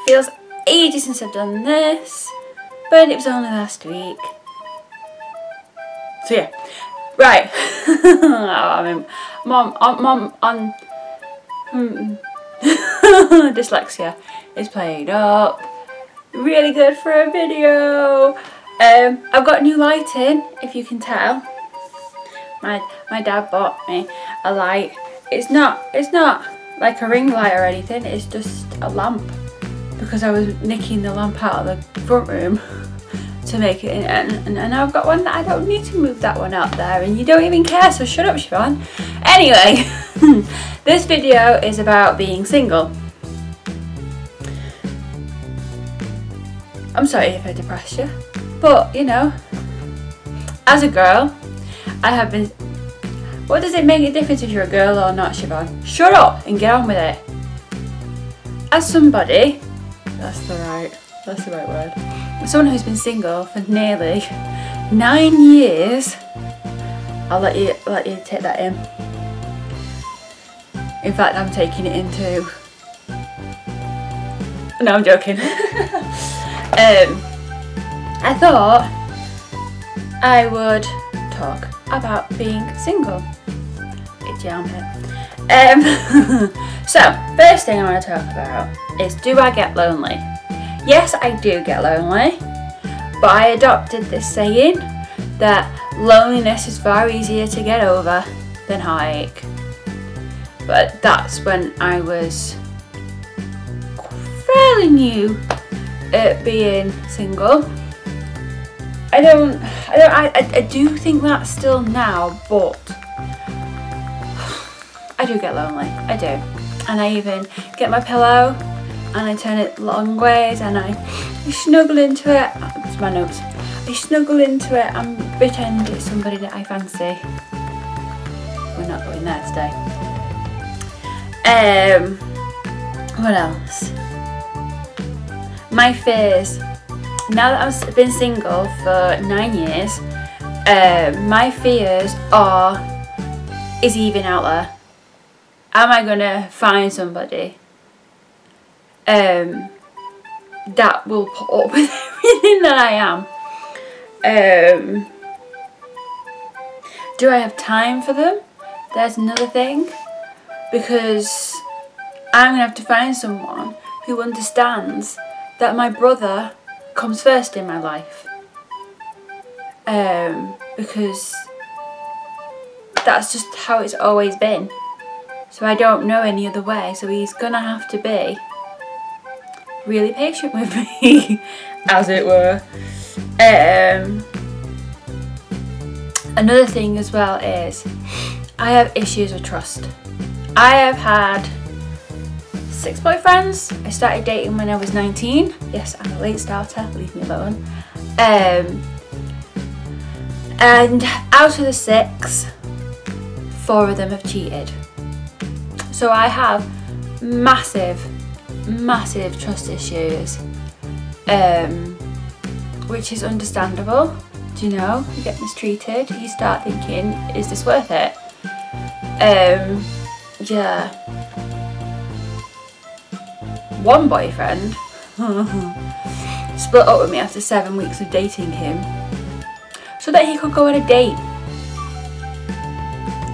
Feels ages since I've done this, but it was only last week. So yeah, right. Mom on dyslexia is played up. Really good for a video. I've got new lighting, if you can tell. My dad bought me a light. It's not like a ring light or anything. It's just a lamp, because I was nicking the lamp out of the front room to make it, and I've got one that I don't need to move that one out there, and you don't even care, so shut up, Siobhan. Anyway, this video is about being single. I'm sorry if I depressed you, but you know, as a girl, I have been. What does it make a difference if you're a girl or not, Siobhan? Shut up and get on with it. As somebody, that's the right word. Someone who's been single for nearly 9 years, I'll let you take that in. In fact, I'm taking it in too. No, I'm joking. I thought I would talk about being single. Itchy armpit. So, first thing I want to talk about is, do I get lonely? Yes, I do get lonely, but I adopted this saying that loneliness is far easier to get over than heartache. But that's when I was fairly new at being single. I do think that still now, but I do get lonely. I do, and I even get my pillow and I turn it long ways and I snuggle into it. That's my notes. I snuggle into it and pretend it's somebody that I fancy. We're not going there today. What else? My fears. Now that I've been single for 9 years, my fears are, is he even out there? Am I gonna find somebody that will put up with everything that I am? Do I have time for them? There's another thing, because I'm gonna have to find someone who understands that my brother comes first in my life, because that's just how it's always been, so I don't know any other way, so he's gonna have to be really patient with me, as it were. Another thing as well is, I have issues with trust. I have had 6 boyfriends. I started dating when I was 19. Yes, I'm a late starter, leave me alone. And out of the 6, 4 of them have cheated. So I have massive trust issues, which is understandable. Do you know, you get mistreated, you start thinking, is this worth it? Yeah. One boyfriend split up with me after 7 weeks of dating him so that he could go on a date.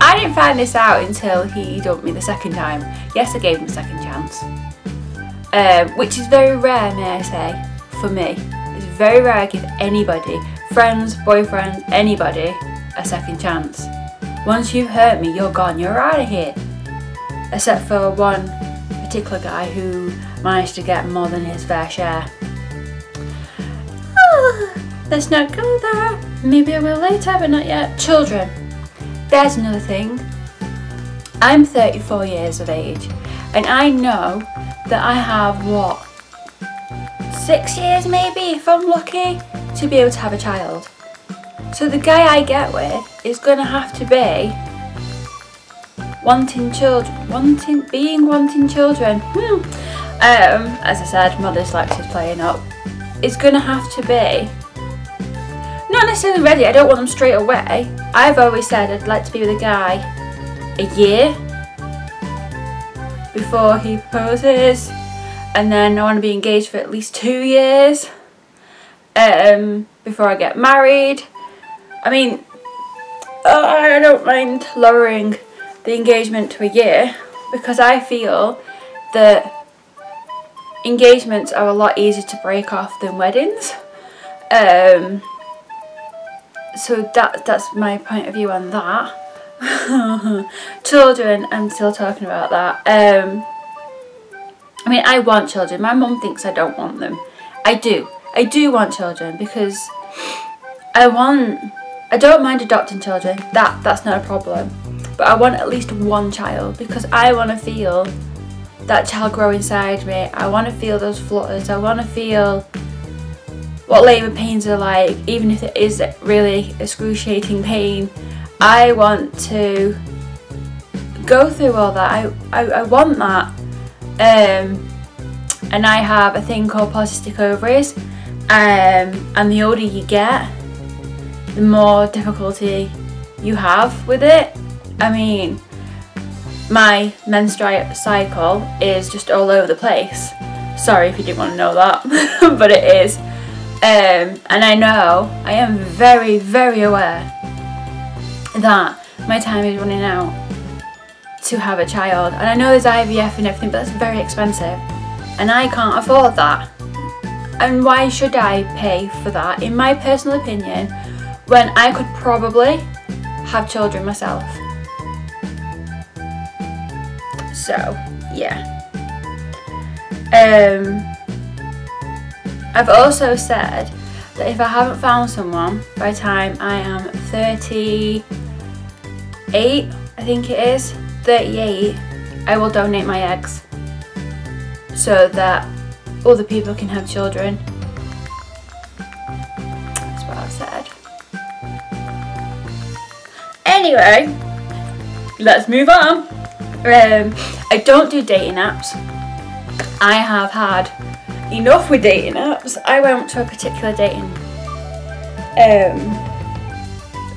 I didn't find this out until he dumped me the second time. Yes, I gave him a second chance, which is very rare, may I say, for me. It's very rare I give anybody, friends, boyfriends, anybody, a second chance. Once you've hurt me, you're gone, you're out of here. Except for one particular guy who managed to get more than his fair share. Let's not go there. Maybe I will later, but not yet. Children. There's another thing. I'm 34 years of age, and I know that I have, what, 6 years maybe, if I'm lucky, to be able to have a child. So the guy I get with is going to have to be wanting children. As I said, my dyslexia is playing up. It's going to have to be, not necessarily ready, I don't want them straight away. I've always said I'd like to be with a guy a year before he proposes, and then I want to be engaged for at least 2 years before I get married. I mean, I don't mind lowering the engagement to a year, because I feel that engagements are a lot easier to break off than weddings. So that's my point of view on that. Children, I'm still talking about that. I mean, I want children. My mum thinks I don't want them. I do want children, because I don't mind adopting children. That's not a problem. But I want at least one child, because I want to feel that child grow inside me. I want to feel those flutters. I want to feel what labour pains are like, even if it is really excruciating pain. I want to go through all that. I want that. And I have a thing called polycystic ovaries, and the older you get, the more difficulty you have with it. I mean, my menstrual cycle is just all over the place. Sorry if you didn't want to know that, but it is. And I know, I am very, very aware that my time is running out to have a child. And I know there's IVF and everything, but that's very expensive. And I can't afford that. And why should I pay for that, in my personal opinion, when I could probably have children myself? So, yeah. I've also said that if I haven't found someone by the time I am 38, I think it is, 38, I will donate my eggs so that other people can have children. That's what I've said. Anyway, let's move on. I don't do dating apps. I have had enough with dating apps. I went to a particular dating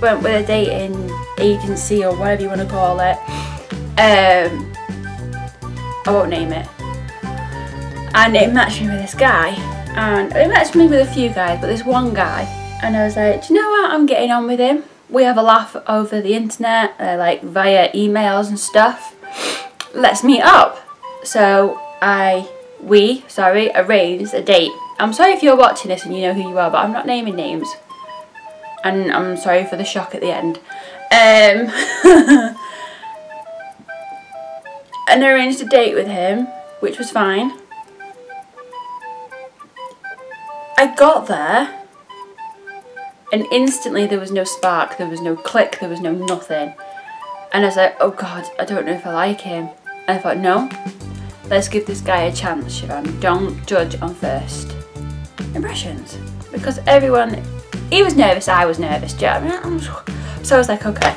went with a dating agency, or whatever you want to call it. I won't name it. And it matched me with this guy, and it matched me with a few guys, but this one guy, and I was like, do you know what, I'm getting on with him. We have a laugh over the internet, like via emails and stuff. Let's meet up. So we arranged a date. I'm sorry if you're watching this and you know who you are, but I'm not naming names. And I'm sorry for the shock at the end. And I arranged a date with him, which was fine. I got there, and instantly there was no spark, there was no click, there was no nothing. And I was like, oh God, I don't know if I like him. And I thought, no, let's give this guy a chance, Siobhan. Don't judge on first impressions. Because everyone, he was nervous, I was nervous, do you know what I mean? So I was like, okay.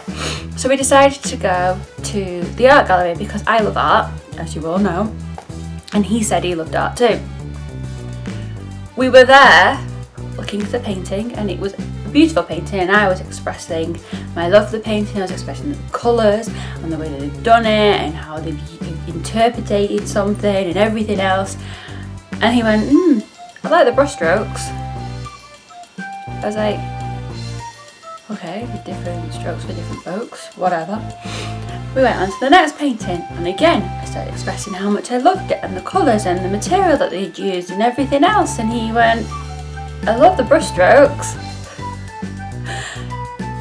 So we decided to go to the art gallery, because I love art, as you all know. And he said he loved art too. We were there looking at the painting, and it was a beautiful painting, and I was expressing my love for the painting. I was expressing the colours and the way that they've done it and how they've interpreted something and everything else. And he went, I like the brush strokes. I was like, okay, different strokes for different folks, whatever. We went on to the next painting, and again I started expressing how much I loved it and the colours and the material that they'd used and everything else, and he went, I love the brush strokes.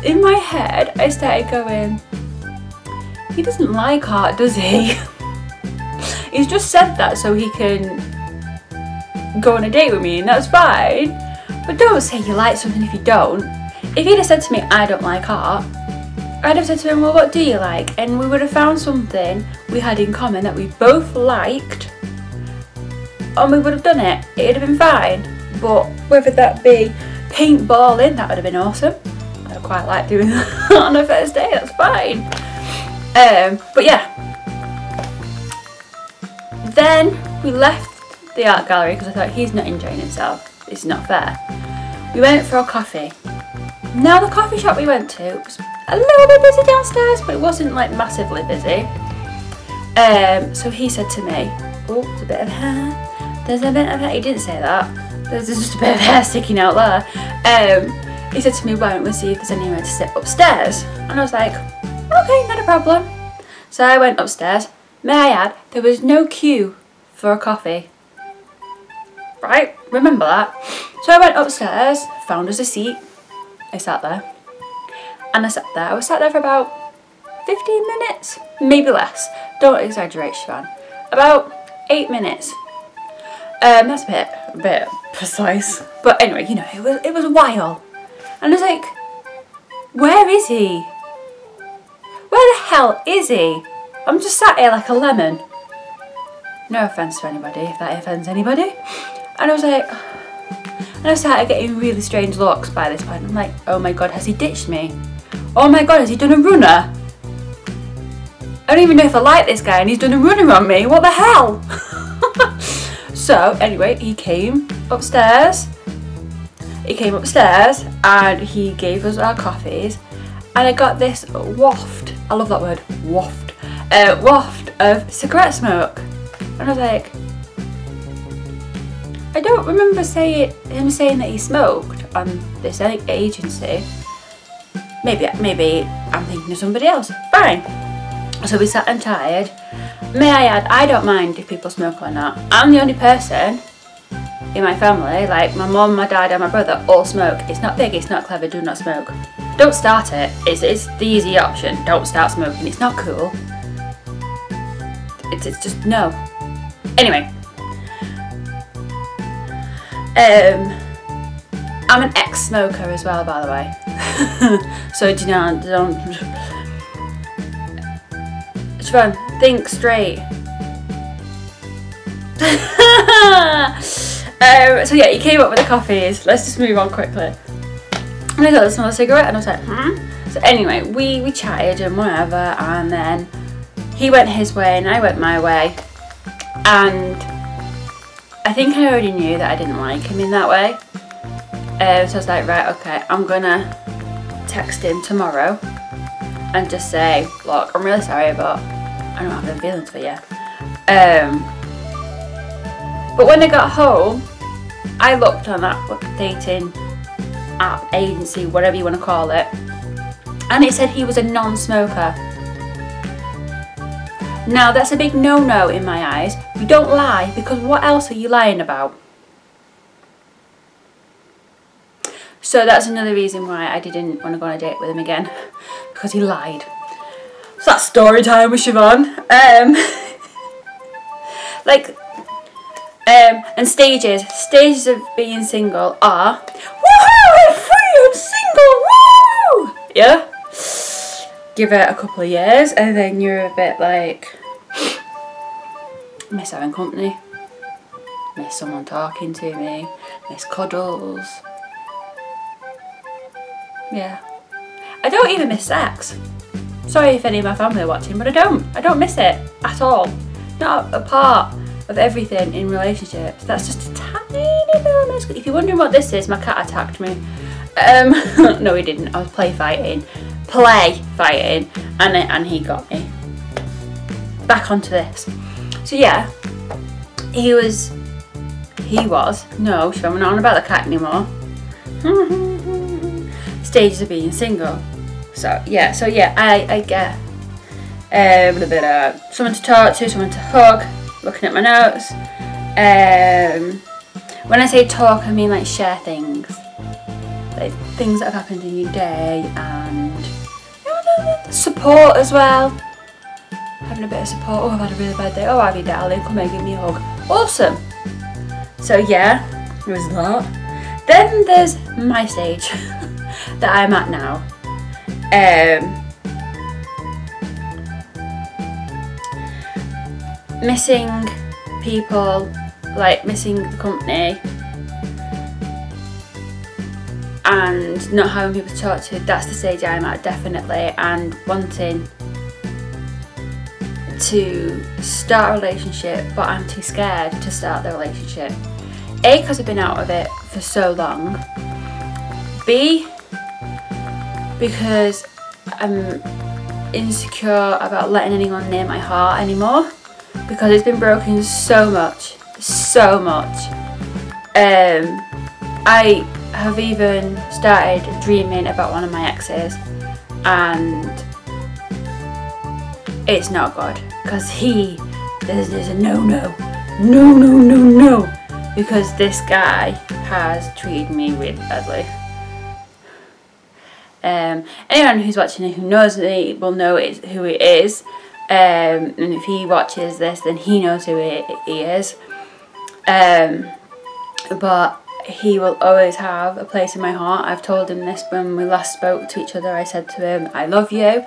In my head I started going, he doesn't like art, does he? He's just said that so he can go on a date with me, and that's fine, but don't say you like something if you don't. If he'd have said to me, I don't like art, I'd have said to him, well, what do you like? And we would have found something we had in common that we both liked, and we would have done it. It'd have been fine. But whether that be paintballing, that would have been awesome. I'd quite like doing that on a first day, that's fine. But yeah. Then we left the art gallery because I thought, he's not enjoying himself. This is not fair. We went for a coffee. Now the coffee shop we went to was a little bit busy downstairs, but it wasn't like massively busy. So he said to me, oh, it's a bit of hair. there's a bit of hair. He didn't say that. There's just a bit of hair sticking out there. He said to me, why don't we see if there's anywhere to sit upstairs? And I was like, okay, not a problem. So I went upstairs. May I add, there was no queue for a coffee. Right? Remember that? So I went upstairs, found us a seat. I sat there. And I sat there. I was sat there for about 15 minutes. Maybe less. Don't exaggerate, Siobhan. About 8 minutes. That's a bit precise. But anyway, you know, it was a while. And I was like, where is he? Where the hell is he? I'm just sat here like a lemon. No offence to anybody, if that offends anybody. And I was like, and I started getting really strange looks by this point. I'm like, oh my god, has he ditched me? Oh my god, has he done a runner? I don't even know if I like this guy and he's done a runner on me. What the hell? So anyway, he came upstairs. He came upstairs and he gave us our coffees. And I got this waft. I love that word, waft. Waft of cigarette smoke. And I was like, I don't remember him saying that he smoked on this agency. Maybe I'm thinking of somebody else. Fine. So we sat and chatted. May I add, I don't mind if people smoke or not. I'm the only person in my family, like my mum, my dad and my brother all smoke. It's not big, it's not clever, do not smoke. Don't start it. It's the easy option. Don't start smoking. It's not cool. It's just no. Anyway. I'm an ex-smoker as well, by the way. So do you know, don't Siobhan, think straight. So yeah, he came up with the coffees. Let's just move on quickly. And I got the smell of cigarette and I was like, So anyway, we chatted and whatever, and then he went his way and I went my way. And I think I already knew that I didn't like him in that way. So I was like, right, okay, I'm gonna text him tomorrow and just say, look, I'm really sorry, but I don't have any feelings for you. But when I got home, I looked on that dating app, agency, whatever you want to call it, and it said he was a non-smoker. Now that's a big no-no in my eyes. You don't lie, because what else are you lying about? So that's another reason why I didn't want to go on a date with him again, because he lied. So that's story time with Siobhan. And stages of being single are, woohoo, I'm free, I'm single, woo! Yeah? Give it a couple of years and then you're a bit like, miss having company, miss someone talking to me, miss cuddles. Yeah. I don't even miss sex. Sorry if any of my family are watching, but I don't miss it at all. Not a part of everything in relationships. That's just a tiny little. If you're wondering what this is, my cat attacked me. No, he didn't. I was play fighting, and he got me. Back onto this. So yeah, he was. No, I'm not on about the cat anymore. Stages of being single. So yeah, I get someone to talk to, someone to hug. Looking at my notes. When I say talk, I mean like share things, like things that have happened in your day, and support as well. Having a bit of support. Oh, I've had a really bad day. Oh, have you, darling? Come here, give me a hug. Awesome. So yeah, there was that. Then there's my stage that I'm at now. Missing people, like missing the company and not having people to talk to, that's the stage I'm at, definitely, and wanting to start a relationship, but I'm too scared to start the relationship. A, because I've been out of it for so long. B, because I'm insecure about letting anyone near my heart anymore, because it's been broken so much so much. I have even started dreaming about one of my exes, and it's not good, because there's a no, because this guy has treated me really badly. Anyone who's watching it who knows me will know who it is, and if he watches this then he knows who he is, but he will always have a place in my heart. I've told him this when we last spoke to each other. I said to him, I love you,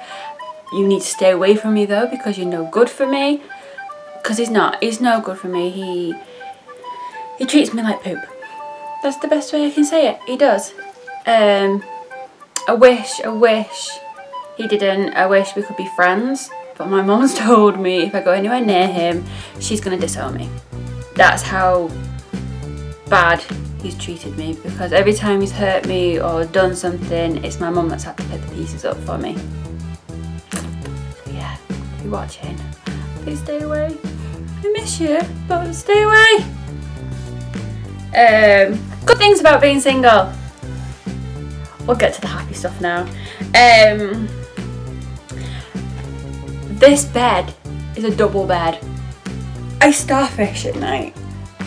you need to stay away from me though, because you're no good for me. Because he's no good for me. He treats me like poop. That's the best way I can say it. He does. I wish he didn't. I wish we could be friends, but my mum's told me if I go anywhere near him, she's gonna disown me. That's how bad he's treated me, because every time he's hurt me or done something, it's my mum that's had to pick the pieces up for me. So yeah, if you're watching, please stay away. I miss you, but stay away. Good things about being single. We'll get to the happy stuff now. This bed is a double bed. I starfish at night.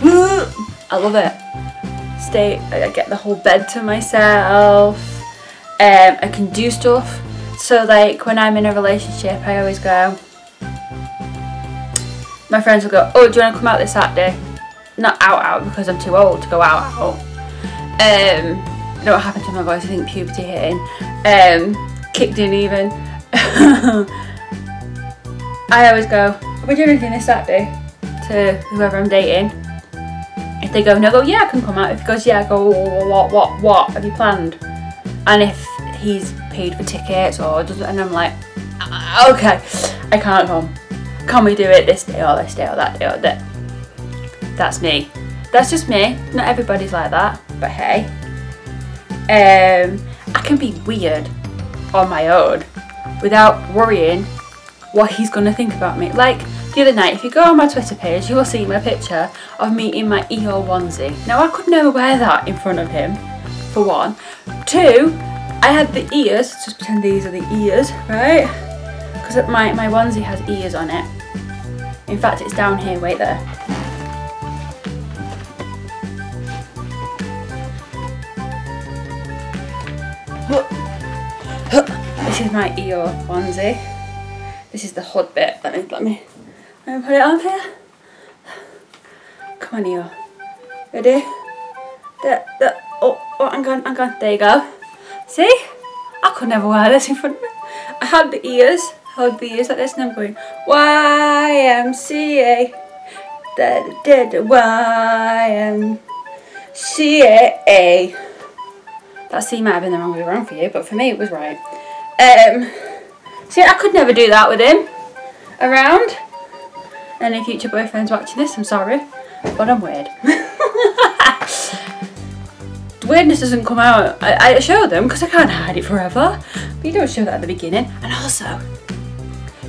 I love it. I get the whole bed to myself. I can do stuff. So like when I'm in a relationship, I always go, my friends will go, oh, do you want to come out this Saturday? Not out because I'm too old to go out. I don't know what happened to my voice, I think puberty hitting. Kicked in even. I always go, are we doing anything this Saturday? To whoever I'm dating. If they go no, I go, yeah, I can come out. If he goes, yeah, I go, what have you planned? And if he's paid for tickets or doesn't, and I'm like, okay, I can't come. Can we do it this day or this day or that day or that? That's me. That's just me. Not everybody's like that, but hey. I can be weird on my own without worrying what he's gonna think about me. Like the other night, if you go on my Twitter page, you will see my picture of me in my Eeyore onesie. Now I could never wear that in front of him, for one. Two, I had the ears, just pretend these are the ears, right? Because my onesie has ears on it. In fact, it's down here, wait there. This is my Eeyore onesie. This is the hood bit. Let me put it on here. Come on, Eeyore. Ready? Oh, I'm gone. There you go. See? I could never wear this in front of me. I had the ears. Hold the ears like this, and I'm going YMCA. YMCA. That C might have been the wrong way around for you, but for me it was right. See, I could never do that with him around. Any future boyfriends watching this, I'm sorry, but I'm weird. The weirdness doesn't come out. I show them because I can't hide it forever, but you don't show that at the beginning. And also,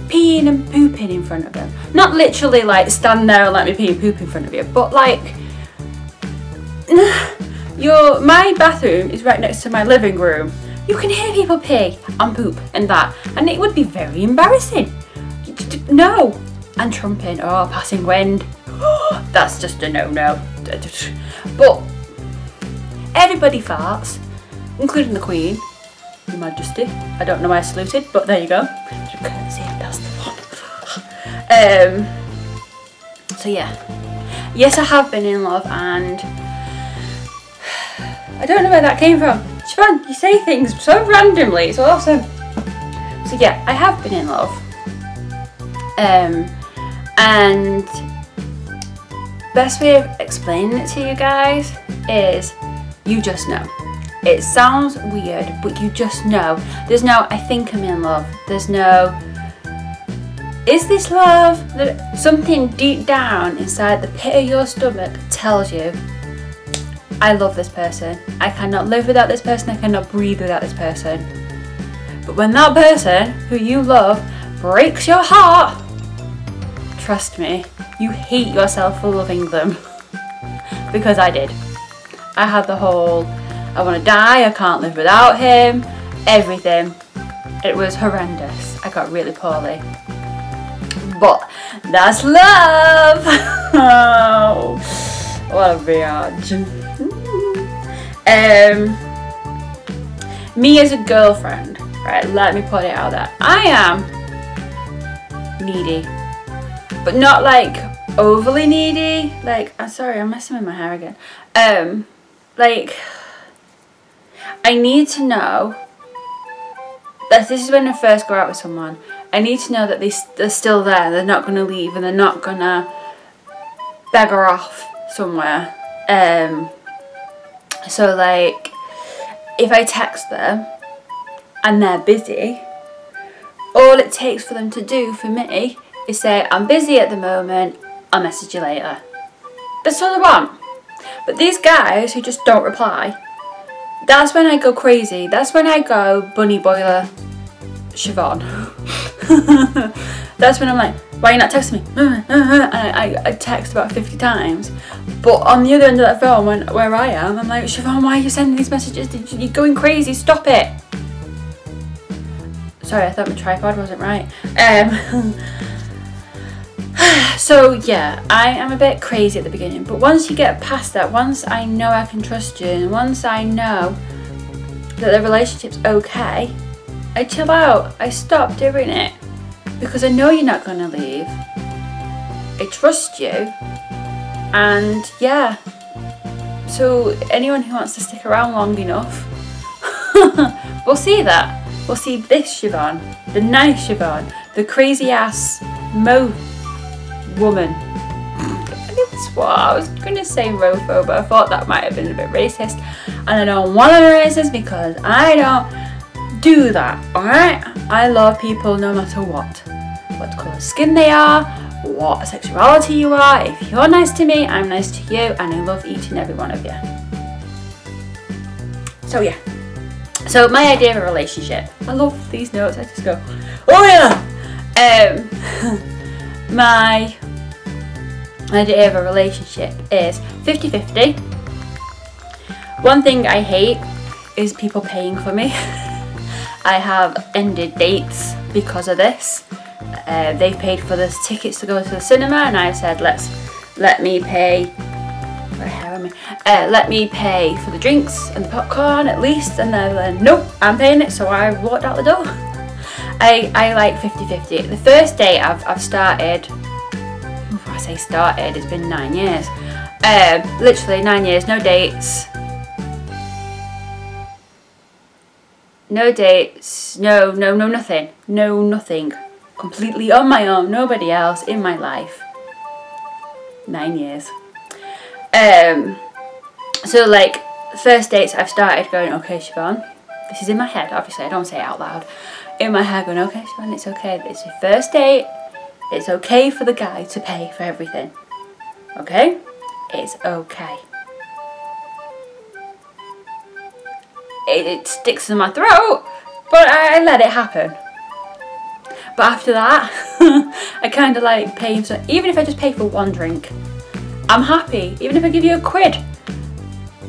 peeing and pooping in front of them. Not literally like stand there and let me pee and poop in front of you, but like, my bathroom is right next to my living room. You can hear people pee and poop and that, and it would be very embarrassing. No. And trumping, oh, passing wind. That's just a no-no. But everybody farts, including the Queen, Your Majesty. I don't know why I saluted, but there you go. Courtesy, that's the one. So yeah. Yes, I have been in love, and I don't know where that came from. Siobhan, you say things so randomly, it's awesome. So yeah, I have been in love. And best way of explaining it to you guys is you just know. It sounds weird, but you just know. There's no I think I'm in love. There's no is this love? Something deep down inside the pit of your stomach tells you, I love this person. I cannot live without this person. I cannot breathe without this person. But when that person who you love breaks your heart, trust me, you hate yourself for loving them. Because I did. I had the whole, I want to die, I can't live without him, everything. It was horrendous. I got really poorly. But that's love! Oh, what a bitch. Me as a girlfriend, right, let me put it out there. I am needy. But not like overly needy. Like, I'm sorry, I'm messing with my hair again. Like, I need to know that this is when I first go out with someone. I need to know that they're still there. They're not going to leave and they're not going to beggar off somewhere. So like, if I text them and they're busy, all it takes for them to do for me is say, I'm busy at the moment, I'll message you later. That's all I want. But these guys who just don't reply, that's when I go crazy. That's when I go bunny boiler Siobhan. That's when I'm like, why are you not texting me? And I text about 50 times. But on the other end of that phone, where I am, I'm like, Siobhan, why are you sending these messages? You're going crazy, stop it. Sorry, I thought my tripod wasn't right. So yeah, I am a bit crazy at the beginning, but once you get past that, once I know I can trust you, and once I know that the relationship's okay, I chill out. I stop doing it because I know you're not going to leave. I trust you, and yeah, so anyone who wants to stick around long enough, we'll see that. We'll see this Siobhan, the nice Siobhan, the crazy ass woman. That's what I was going to say, Rofo, but I thought that might have been a bit racist, and I don't want to be racist because I don't do that, alright? I love people no matter what colour skin they are, what sexuality you are. If you're nice to me, I'm nice to you, and I love each and every one of you. So yeah, so my idea of a relationship, I love these notes, I just go, oh yeah. My idea of a relationship is 50-50. One thing I hate is people paying for me. I have ended dates because of this. They've paid for the tickets to go to the cinema, and I said, let me pay. Let me pay for the drinks and the popcorn at least, and they're like, nope, I'm paying it. So I walked out the door. I like 50-50. The first date I've started. I say started, it's been 9 years. Literally 9 years, no dates. No dates, no nothing. No nothing. Completely on my own, nobody else in my life. 9 years. So like, first dates I've started going, okay Siobhan, this is in my head, obviously I don't say it out loud. In my head going, okay Siobhan, it's okay, it's your first date. It's okay for the guy to pay for everything. Okay? It's okay. It sticks in my throat, but I let it happen. But after that, I kind of like paying, so even if I just pay for one drink, I'm happy. Even if I give you £1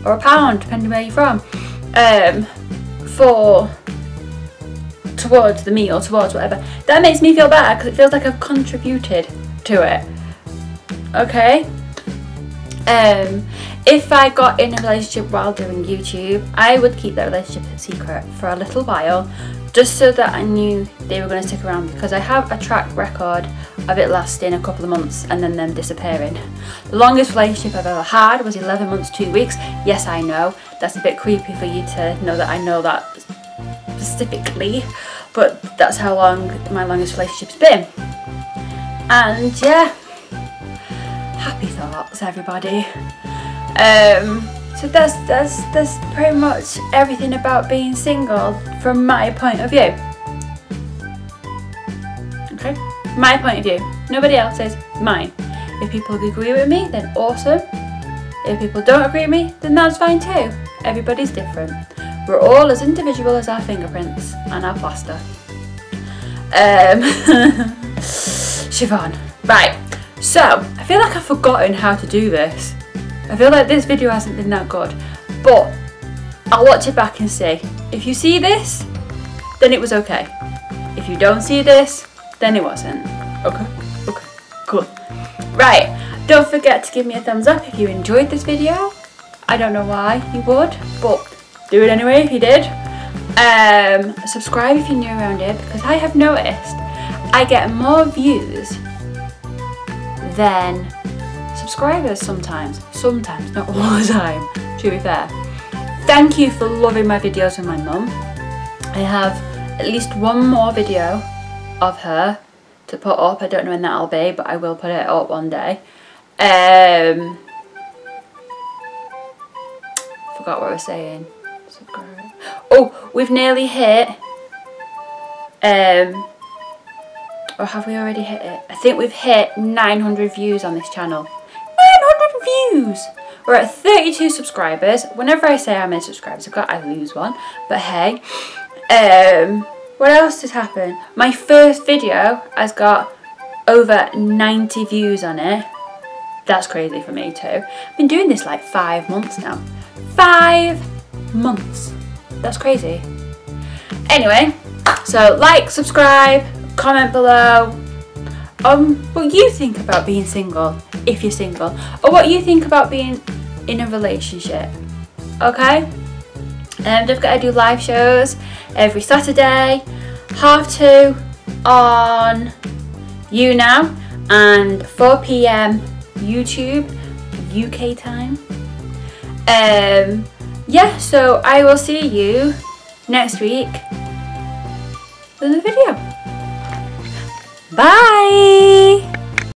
or £1, depending where you're from, towards the meal, towards whatever, that makes me feel better because it feels like I've contributed to it. Okay? If I got in a relationship while doing YouTube, I would keep that relationship a secret for a little while, just so that I knew they were going to stick around, because I have a track record of it lasting a couple of months and then them disappearing. The longest relationship I've ever had was 11 months 2 weeks. Yes, I know that's a bit creepy for you to know that I know that specifically, but that's how long my longest relationship's been. And yeah, happy thoughts everybody. So that's pretty much everything about being single from my point of view. Okay, my point of view, nobody else's, mine. If people agree with me, then awesome. If people don't agree with me, then that's fine too. Everybody's different. We're all as individual as our fingerprints and our plaster. Siobhan. Right, So, I feel like I've forgotten how to do this. I feel like this video hasn't been that good, but I'll watch it back and see. If you see this, then it was okay. If you don't see this, then it wasn't. Okay, cool. Right, don't forget to give me a thumbs up if you enjoyed this video. I don't know why you would, but do it anyway if you did. Subscribe if you're new around here, because I have noticed I get more views than subscribers sometimes, not all the time, to be fair. Thank you for loving my videos with my mum. I have at least one more video of her to put up. I don't know when that'll be, but I will put it up one day. Forgot what I was saying. Oh, we've nearly hit, or have we already hit it? I think we've hit 900 views on this channel. 900 views! We're at 32 subscribers. Whenever I say how many subscribers I've got, I lose one. But hey, what else has happened? My first video has got over 90 views on it. That's crazy for me too. I've been doing this like 5 months now. 5 months. That's crazy. Anyway, so like, subscribe, comment below what you think about being single, if you're single, or what you think about being in a relationship. Okay? Don't forget I do live shows every Saturday, 2:30 on YouNow and 4 PM YouTube UK time. Yeah, so I will see you next week with a video. Bye!